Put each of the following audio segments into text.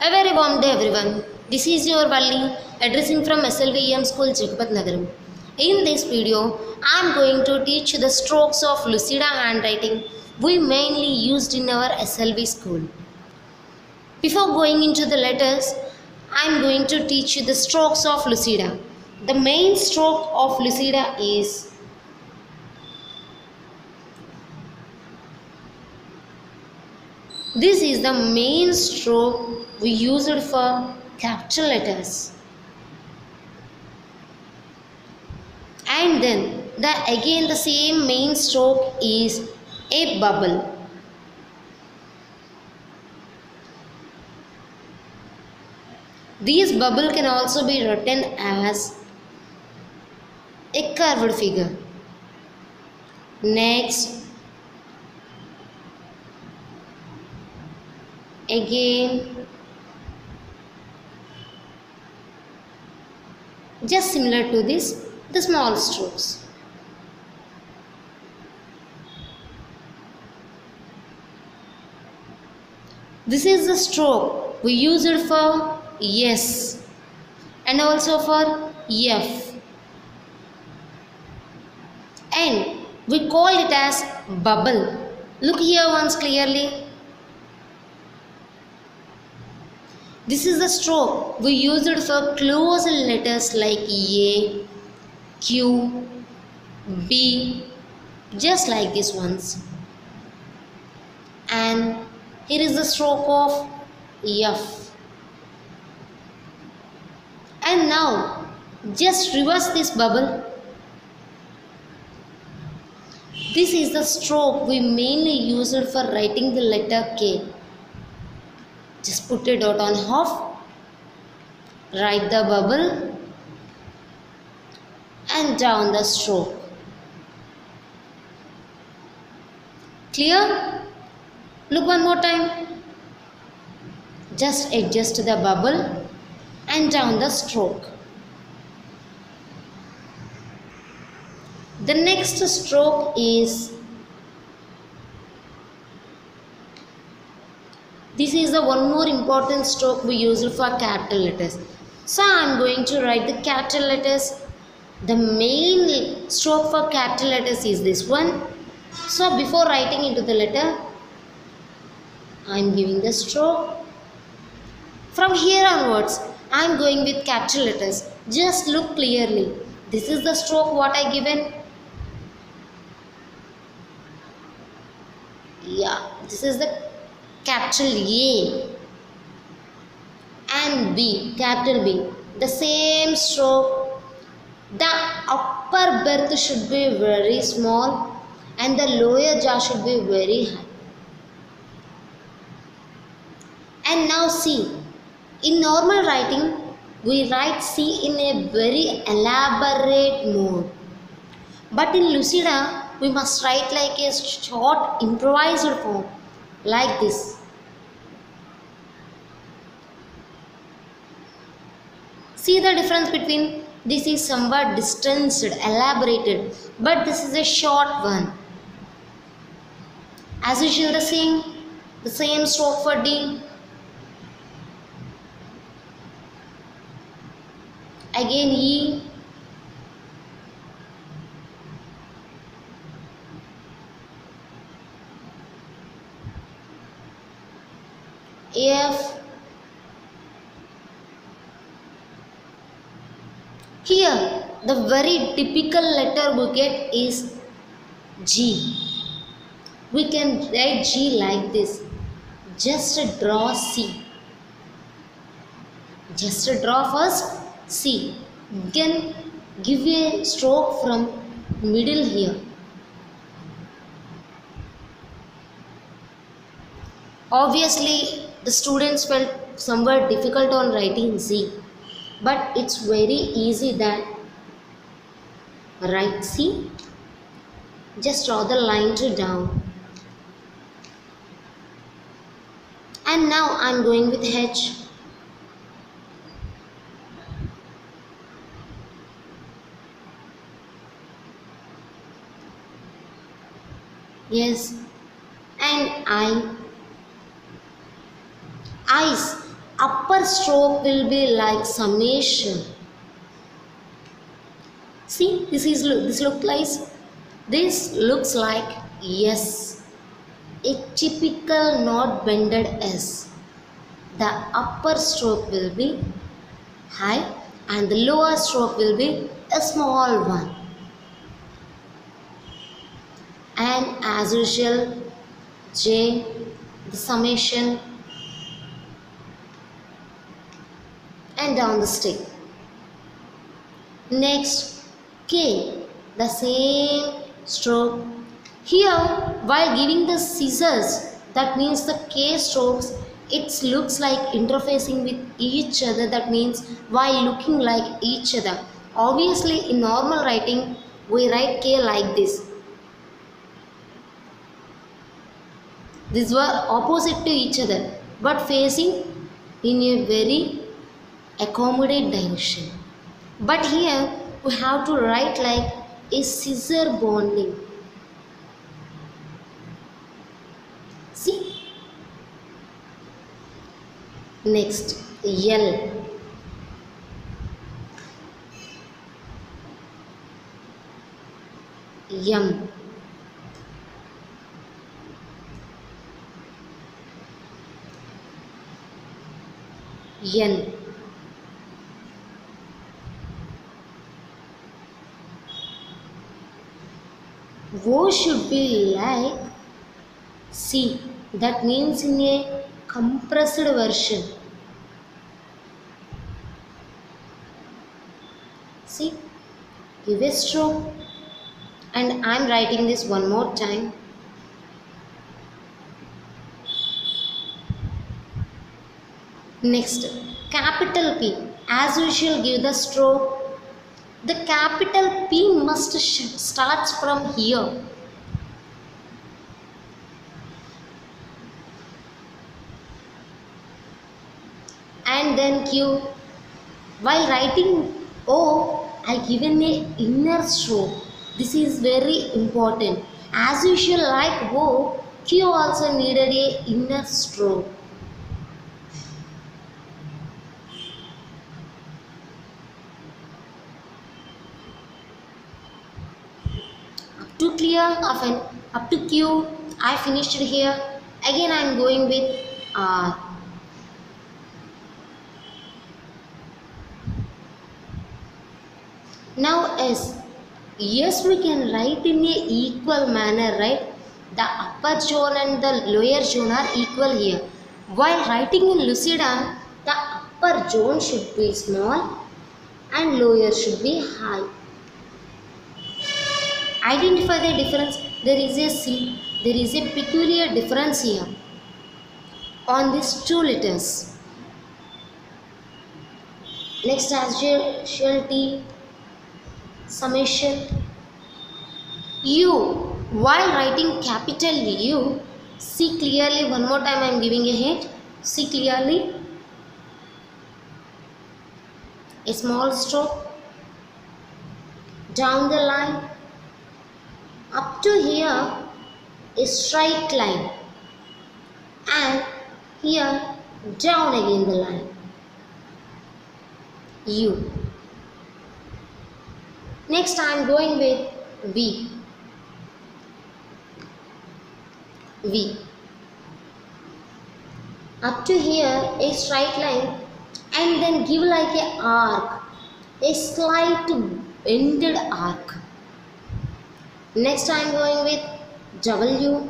A very warm day everyone. This is your Valli addressing from SLVEM School Jagapat Nagaram. In this video, I am going to teach you the strokes of Lucida handwriting we mainly used in our SLV school. Before going into the letters, I am going to teach you the strokes of Lucida. The main stroke of Lucida is this is the main stroke we used for capital letters. And then again the same main stroke is a bubble. This bubble can also be written as a curved figure. Next, again just similar to this, the small strokes. This is the stroke we use it for yes and also for F, and we call it as bubble. Look here once clearly. This is the stroke we use it for closed letters like A, Q, B, just like these ones. And here is the stroke of F. And now just reverse this bubble. This is the stroke we mainly use it for writing the letter K. Just put a dot on half, write the bubble and down the stroke. Clear? Look one more time. Just adjust the bubble and down the stroke. The next stroke is this is the one more important stroke we use for capital letters. So I am going to write the capital letters. The main stroke for capital letters is this one. So before writing into the letter, I am giving the stroke. From here onwards, I am going with capital letters. Just look clearly. This is the stroke what I given. Yeah, this is the capital A and B, capital B. The same stroke. The upper berth should be very small and the lower jaw should be very high. And now C. In normal writing, we write C in a very elaborate mode. But in Lucida, we must write like a short improvised form, like this. See the difference between this is somewhat distanced, elaborated, but this is a short one. As usual, the same stroke for D. Again E. F. Here the very typical letter we get is G. We can write G like this. Just draw C. Just draw first C. Then give a stroke from middle here. Obviously, the students felt somewhat difficult on writing Z, but it's very easy that write C. Just draw the line to down. And now I'm going with H. Yes, and eyes. upper stroke will be like summation. See, this looks like yes, a typical not bended S. The upper stroke will be high and the lower stroke will be a small one. And as usual, J, the summation, and down the stick. Next, K, the same stroke. Here, while giving the scissors, that means the K strokes, it looks like interfacing with each other. That means while looking like each other. Obviously, in normal writing, we write K like this. These were opposite to each other, but facing in a very accommodate direction. But here we have to write like a scissor bonding. See? Next, L. M. N. O should be like C. That means in a compressed version. See, give a stroke, and I am writing this one more time. Next, capital P. As usual, give the stroke. The capital P must start from here. And then Q. While writing O, I given a inner stroke. This is very important. As usual, like O, Q also needed a inner stroke. Up to clear, up to Q, I finished here. Again, I am going with R. Now S. Yes, we can write in a equal manner, right? The upper zone and the lower zone are equal here. While writing in Lucidum, the upper zone should be small and lower should be high. Identify the difference. There is a peculiar difference here on these two letters. Next, as usual, T. Summation. U. While writing capital U, see clearly, one more time I am giving a hint. See clearly. A small stroke. Down the line. Up to here, a straight line. And here, down again the line. U. Next, I am going with V. V. Up to here, a straight line, and then give like a arc, a slight bended arc. Next, I am going with W.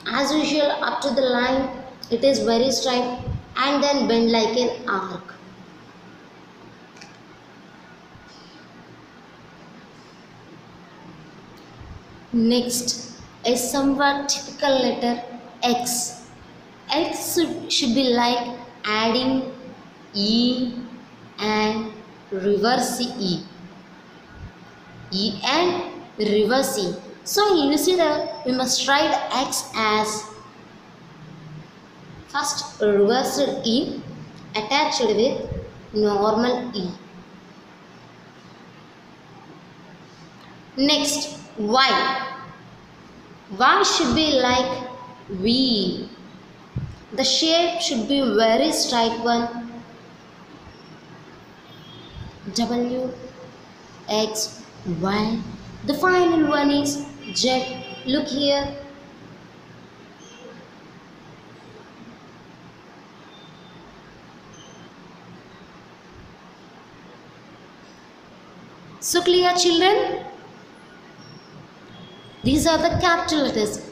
As usual, up to the line, it is very straight, and then bend like an arc. Next, a somewhat typical letter X. X should be like adding E and reverse E. E and reverse E. So you see that we must write X as first reversed E attached with normal E. Next, Y. Y should be like V. The shape should be very straight one. W, X, Y. The final one is Z. Look here. So clear, children? These are the capital letters.